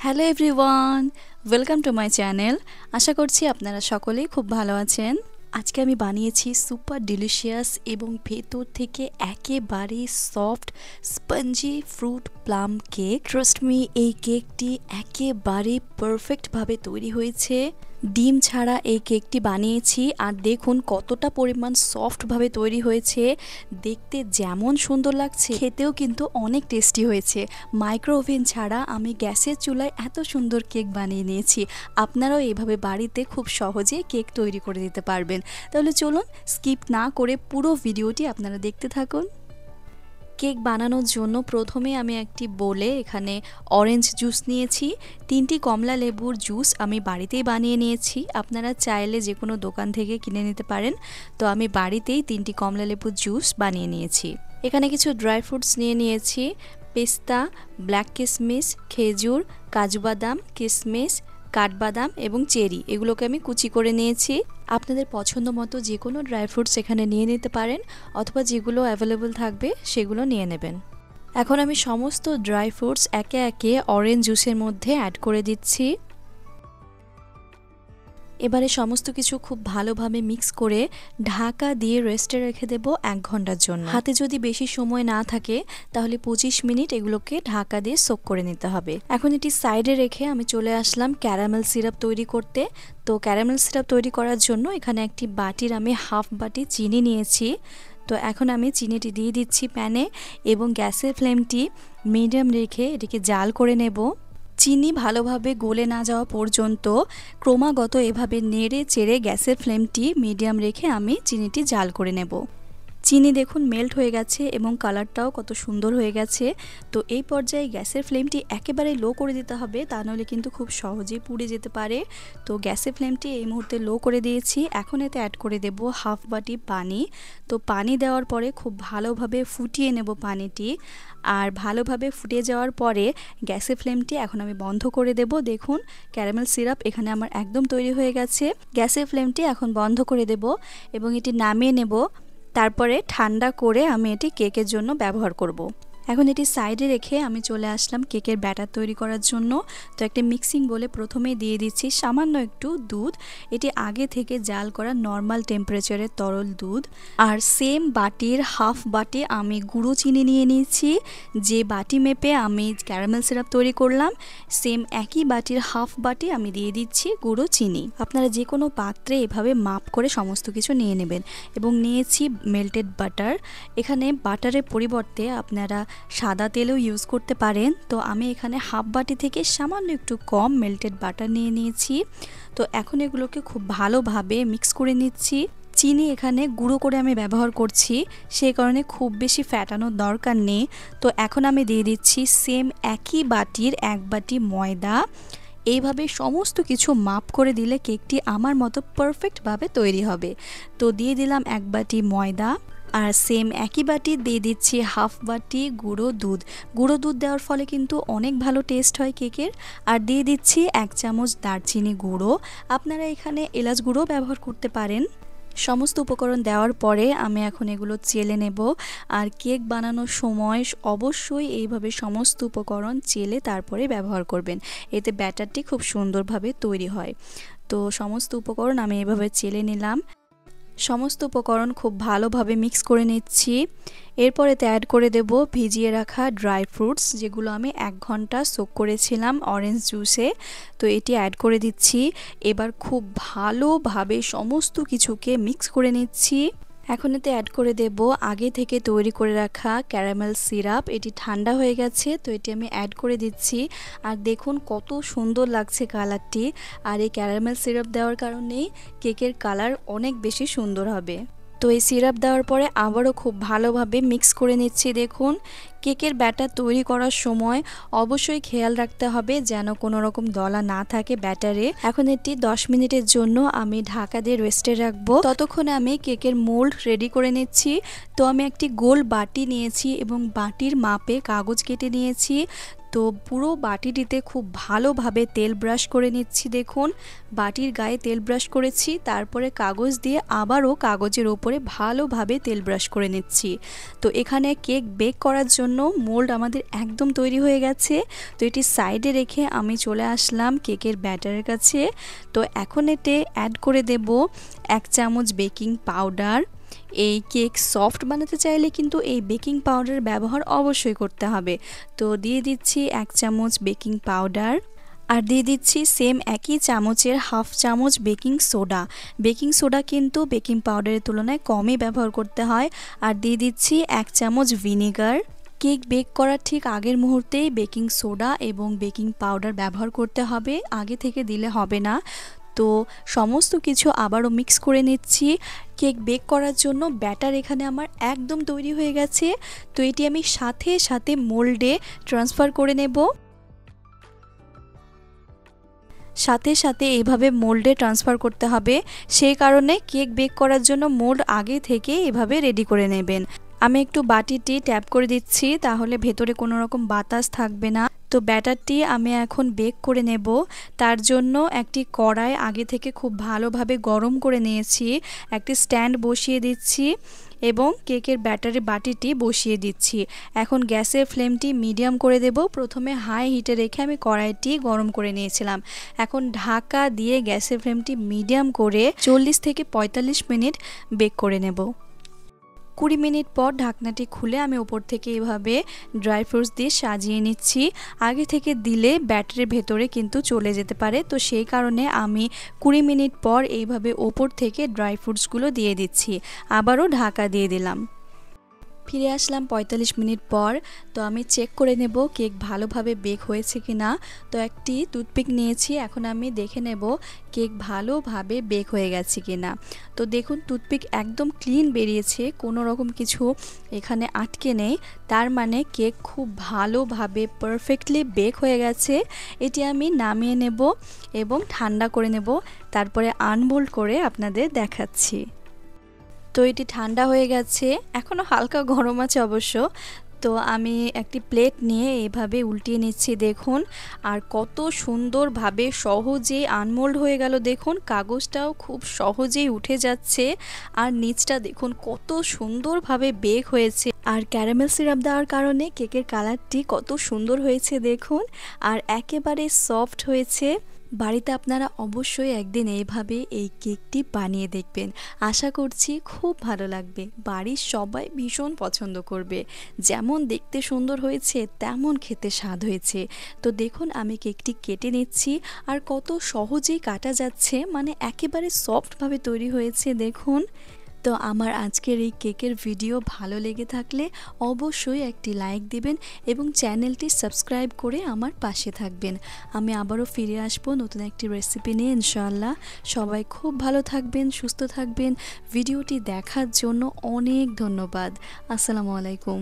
Hello everyone, welcome to my channel. আশা করছি আপনারা সকলেই খুব ভালো আছেন। আজকে আমি বানিয়েছি সুপার ডিলিশিয়াস এবং ভেতর থেকে একেবারে soft spongy fruit plum cake. Trust me, এই কেকটি একেবারে পারফেক্টভাবে তৈরি হয়েছে। ডিম ছাড়া এই কেকটি বানিয়েছি আর দেখুন কতটা পরিমাণ সফটভাবে তৈরি হয়েছে। দেখতে যেমন সুন্দর লাগছে, খেতেও কিন্তু অনেক টেস্টি হয়েছে। মাইক্রো ওভেন ছাড়া আমি গ্যাসের চুলায় এত সুন্দর কেক বানিয়ে নিয়েছি। আপনারাও এইভাবে বাড়িতে খুব সহজে কেক তৈরি করে দিতে পারবেন। তাহলে চলুন স্কিপ না করে পুরো ভিডিওটি আপনারা দেখতে থাকুন। কেক বানানোর জন্য প্রথমে আমি একটি বোলে এখানে অরেঞ্জ জুস নিয়েছি। 3টি কমলা লেবুর জুস আমি বাড়িতেই বানিয়ে নিয়েছি। আপনারা চাইলে যে কোনো দোকান থেকে কিনে নিতে পারেন। তো আমি বাড়িতেই 3টি কমলা লেবুর জুস বানিয়ে নিয়েছি। এখানে কিছু ড্রাই ফ্রুটস নিয়েছি, পেস্তা, ব্ল্যাক কিশমিশ, খেজুর, কাজু বাদাম, কিশমিশ, কাঠবাদাম এবং চেরি। এগুলোকে আমি কুচি করে নিয়েছি। আপনাদের পছন্দ মতো যে কোনো ড্রাই ফ্রুটস এখানে নিয়ে নিতে পারেন, অথবা যেগুলো অ্যাভেলেবল থাকবে সেগুলো নিয়ে নেবেন। এখন আমি সমস্ত ড্রাই ফ্রুটস একে একে অরেঞ্জ জুসের মধ্যে অ্যাড করে দিচ্ছি। এবারে সমস্ত কিছু খুব ভালোভাবে মিক্স করে ঢাকা দিয়ে রেস্টে রেখে দেব 1 ঘন্টার জন্য। হাতে যদি বেশি সময় না থাকে তাহলে 25 মিনিট এগুলোকে ঢাকা দিয়ে সোক করে নিতে হবে। এখন এটি সাইডে রেখে আমি চলে আসলাম ক্যারামেল সিরাপ তৈরি করতে। তো ক্যারামেল সিরাপ তৈরি করার জন্য এখানে একটি বাটির আমি হাফ বাটি চিনি নিয়েছি। তো এখন আমি চিনিটি দিয়ে দিচ্ছি প্যানে এবং গ্যাসের ফ্লেমটি মিডিয়াম রেখে এটিকে জাল করে নেব। চিনি ভালোভাবে গলে না যাওয়া পর্যন্ত ক্রমাগত এভাবে নেড়ে চেড়ে গ্যাসের ফ্লেমটি মিডিয়াম রেখে আমি চিনিটি জাল করে নেব। চিনি দেখুন মেল্ট হয়ে গেছে এবং কালারটাও কত সুন্দর হয়ে গেছে। তো এই পর্যায়ে গ্যাসের ফ্লেমটি একেবারে লো করে দিতে হবে, তা নাহলে কিন্তু খুব সহজেই পুড়ে যেতে পারে। তো গ্যাসের ফ্লেমটি এই মুহূর্তে লো করে দিয়েছি। এখন এতে অ্যাড করে দেব হাফ বাটি পানি। তো পানি দেওয়ার পরে খুব ভালোভাবে ফুটিয়ে নেব পানিটি। আর ভালোভাবে ফুটে যাওয়ার পরে গ্যাসের ফ্লেমটি এখন আমি বন্ধ করে দেব। দেখুন ক্যারামেল সিরাপ এখানে আমার একদম তৈরি হয়ে গেছে। গ্যাসের ফ্লেমটি এখন বন্ধ করে দেব এবং এটি নামিয়ে নেব। তারপরে ঠান্ডা করে আমি এটি কেকের জন্য ব্যবহার করব। এখন এটি সাইডে রেখে আমি চলে আসলাম কেকের ব্যাটার তৈরি করার জন্য। তো একটা মিক্সিং বলে প্রথমেই দিয়ে দিচ্ছি সামান্য একটু দুধ। এটি আগে থেকে জাল করা নর্মাল টেম্পারেচারের তরল দুধ। আর সেম বাটির হাফ বাটি আমি গুঁড়ো চিনি নিয়ে নিয়েছি। যে বাটি মেপে আমি ক্যারামেল সিরাপ তৈরি করলাম, সেম একই বাটির হাফ বাটি আমি দিয়ে দিচ্ছি গুঁড়ো চিনি। আপনারা যে কোনো পাত্রে এভাবে মাপ করে সমস্ত কিছু নিয়ে নেবেন। এবং নিয়েছি মেল্টেড বাটার। এখানে বাটারের পরিবর্তে আপনারা সাদা তেলও ইউজ করতে পারেন। তো আমি এখানে হাফ বাটি থেকে সামান্য একটু কম মেল্টেড বাটার নিয়ে নিয়েছি। তো এখন এগুলোকে খুব ভালোভাবে মিক্স করে নিচ্ছি। চিনি এখানে গুঁড়ো করে আমি ব্যবহার করছি, সেই কারণে খুব বেশি ফ্যাটানোর দরকার নেই। তো এখন আমি দিয়ে দিচ্ছি সেম একই বাটির 1 বাটি ময়দা। এইভাবে সমস্ত কিছু মাপ করে দিলে কেকটি আমার মতো পারফেক্টভাবে তৈরি হবে। তো দিয়ে দিলাম 1 বাটি ময়দা। আর সেম একই বাটি দিয়ে দিচ্ছি হাফ বাটি গুঁড়ো দুধ। গুঁড়ো দুধ দেওয়ার ফলে কিন্তু অনেক ভালো টেস্ট হয় কেকের। আর দিয়ে দিচ্ছি 1 চামচ দারচিনি গুঁড়ো। আপনারা এখানে এলাচ গুঁড়ো ব্যবহার করতে পারেন। সমস্ত উপকরণ দেওয়ার পরে আমি এখন এগুলো চেলে নেব। আর কেক বানানোর সময় অবশ্যই এইভাবে সমস্ত উপকরণ চেলে তারপরে ব্যবহার করবেন, এতে ব্যাটারটি খুব সুন্দরভাবে তৈরি হয়। তো সমস্ত উপকরণ আমি এভাবে চেলে নিলাম। সমস্ত উপকরণ খুব ভালোভাবে মিক্স করে নিচ্ছি। এরপর এতে অ্যাড করে দেব ভিজিয়ে রাখা ড্রাই ফ্রুটস, যেগুলো আমি 1 ঘন্টা সোক করেছিলাম অরেঞ্জ জুসে। তো এটি অ্যাড করে দিচ্ছি। এবার খুব ভালোভাবে সমস্ত কিছুকে মিক্স করে নিচ্ছি। এখন এতে অ্যাড করে দেব আগে থেকে তৈরি করে রাখা ক্যারামেল সিরাপ। এটি ঠান্ডা হয়ে গেছে, তো এটি আমি অ্যাড করে দিচ্ছি। আর দেখুন কত সুন্দর লাগছে কালারটি। আর এই ক্যারামেল সিরাপ দেওয়ার কারণেই কেকের কালার অনেক বেশি সুন্দর হবে। তো এই সিরাপ দেওয়ার পরে আবারও খুব ভালোভাবে মিক্স করে নিচ্ছি। দেখুন কেকের ব্যাটার তৈরি করার সময় অবশ্যই খেয়াল রাখতে হবে যেন কোনো রকম দলা না থাকে ব্যাটারে। এখন এটি 10 মিনিটের জন্য আমি ঢাকা দিয়ে রেস্টে রাখবো। ততক্ষণে আমি কেকের মোল্ড রেডি করে নিচ্ছি। তো আমি একটি গোল বাটি নিয়েছি এবং বাটির মাপে কাগজ কেটে নিয়েছি। তো পুরো বাটিটিতে খুব ভালোভাবে তেল ব্রাশ করে নিচ্ছি। দেখুন বাটির গায়ে তেল ব্রাশ করেছি, তারপরে কাগজ দিয়ে আবারও কাগজের ওপরে ভালোভাবে তেল ব্রাশ করে নিচ্ছি। তো এখানে কেক বেক করার জন্য মোল্ড আমাদের একদম তৈরি হয়ে গেছে। তো এটি সাইডে রেখে আমি চলে আসলাম কেকের ব্যাটারের কাছে। তো এখন এতে অ্যাড করে দেব 1 চামচ বেকিং পাউডার। এই কেক সফট বানাতে চাইলে কিন্তু এই বেকিং পাউডার ব্যবহার অবশ্যই করতে হবে। তো দিয়ে দিচ্ছি 1 চামচ বেকিং পাউডার, আর দিয়ে দিচ্ছি সেম একই চামচের হাফ চামচ বেকিং সোডা। বেকিং সোডা কিন্তু বেকিং পাউডারের তুলনায় কমই ব্যবহার করতে হয়। আর দিয়ে দিচ্ছি 1 চামচ ভিনেগার। কেক বেক করার ঠিক আগের মুহূর্তেই বেকিং সোডা এবং বেকিং পাউডার ব্যবহার করতে হবে, আগে থেকে দিলে হবে না। তো সমস্ত কিছু আবারও মিক্স করে নিচ্ছি। কেক বেক করার জন্য ব্যাটার এখানে আমার একদম তৈরি হয়ে গেছে। তো এটি আমি সাথে সাথে মোল্ডে ট্রান্সফার করে নেব। সাথে সাথে এইভাবে মোল্ডে ট্রান্সফার করতে হবে, সেই কারণে কেক বেক করার জন্য মোল্ড আগে থেকে এভাবে রেডি করে নেবেন। আমি একটু বাটিটি ট্যাপ করে দিচ্ছি, তাহলে ভেতরে কোনো রকম বাতাস থাকবে না। তো ব্যাটারটি আমি এখন বেক করে নেব। তার জন্য একটি কড়াই আগে থেকে খুব ভালোভাবে গরম করে নিয়েছি, একটি স্ট্যান্ড বসিয়ে দিচ্ছি এবং কেকের ব্যাটারের বাটিটি বসিয়ে দিচ্ছি। এখন গ্যাসের ফ্লেমটি মিডিয়াম করে দেব। প্রথমে হাই হিটে রেখে আমি কড়াইটি গরম করে নিয়েছিলাম। এখন ঢাকা দিয়ে গ্যাসের ফ্লেমটি মিডিয়াম করে 40 থেকে 45 মিনিট বেক করে নেব। 20 মিনিট পর ঢাকনাটি খুলে আমি উপর থেকে এভাবে ড্রাই ফ্রুটস দিয়ে সাজিয়ে নিচ্ছি। আগে থেকে দিলে ব্যাটারের ভেতরে কিন্তু চলে যেতে পারে, তো সেই কারণে আমি 20 মিনিট পর এইভাবে ওপর থেকে ড্রাই ফ্রুটসগুলো দিয়ে দিচ্ছি। আবারও ঢাকা দিয়ে দিলাম। ফিরে আসলাম 45 মিনিট পর। তো আমি চেক করে নেব কেক ভালোভাবে বেক হয়েছে কিনা। তো একটি টুথপিক নিয়েছি, এখন আমি দেখে নেব কেক ভালোভাবে বেক হয়ে গেছে কিনা। তো দেখুন টুথপিক একদম ক্লিন বেরিয়েছে, কোনো রকম কিছু এখানে আটকে নেই। তার মানে কেক খুব ভালোভাবে পারফেক্টলি বেক হয়ে গেছে। এটি আমি নামিয়ে নেব এবং ঠান্ডা করে নেব, তারপরে আনমোল্ড করে আপনাদের দেখাচ্ছি। তো এটি ঠান্ডা হয়ে গেছে, এখনও হালকা গরম আছে অবশ্য। তো আমি একটি প্লেট নিয়ে এইভাবে উল্টিয়ে নিচ্ছি। দেখুন আর কত সুন্দরভাবে সহজেই আনমোল্ড হয়ে গেল। দেখুন কাগজটাও খুব সহজেই উঠে যাচ্ছে, আর নিচটা দেখুন কত সুন্দরভাবে বেক হয়েছে। আর ক্যারামেল সিরাপ দেওয়ার কারণে কেকের কালারটি কত সুন্দর হয়েছে দেখুন, আর একেবারে সফট হয়েছে। বাড়িতে আপনারা অবশ্যই একদিন এইভাবে এই কেকটি বানিয়ে দেখবেন, আশা করছি খুব ভালো লাগবে। বাড়ির সবাই ভীষণ পছন্দ করবে। যেমন দেখতে সুন্দর হয়েছে তেমন খেতে স্বাদ হয়েছে। তো দেখুন আমি কেকটি কেটে নিচ্ছি, আর কত সহজেই কাটা যাচ্ছে, মানে একেবারে সফটভাবে তৈরি হয়েছে দেখুন। তো আমার আজকের এই কেকের ভিডিও ভালো লেগে থাকলে অবশ্যই একটি লাইক দিবেন এবং চ্যানেলটি সাবস্ক্রাইব করে আমার পাশে থাকবেন। আমি আবারও ফিরে আসবো নতুন একটি রেসিপি নিয়ে ইনশাআল্লাহ। সবাই খুব ভালো থাকবেন, সুস্থ থাকবেন। ভিডিওটি দেখার জন্য অনেক ধন্যবাদ। আসসালামু আলাইকুম।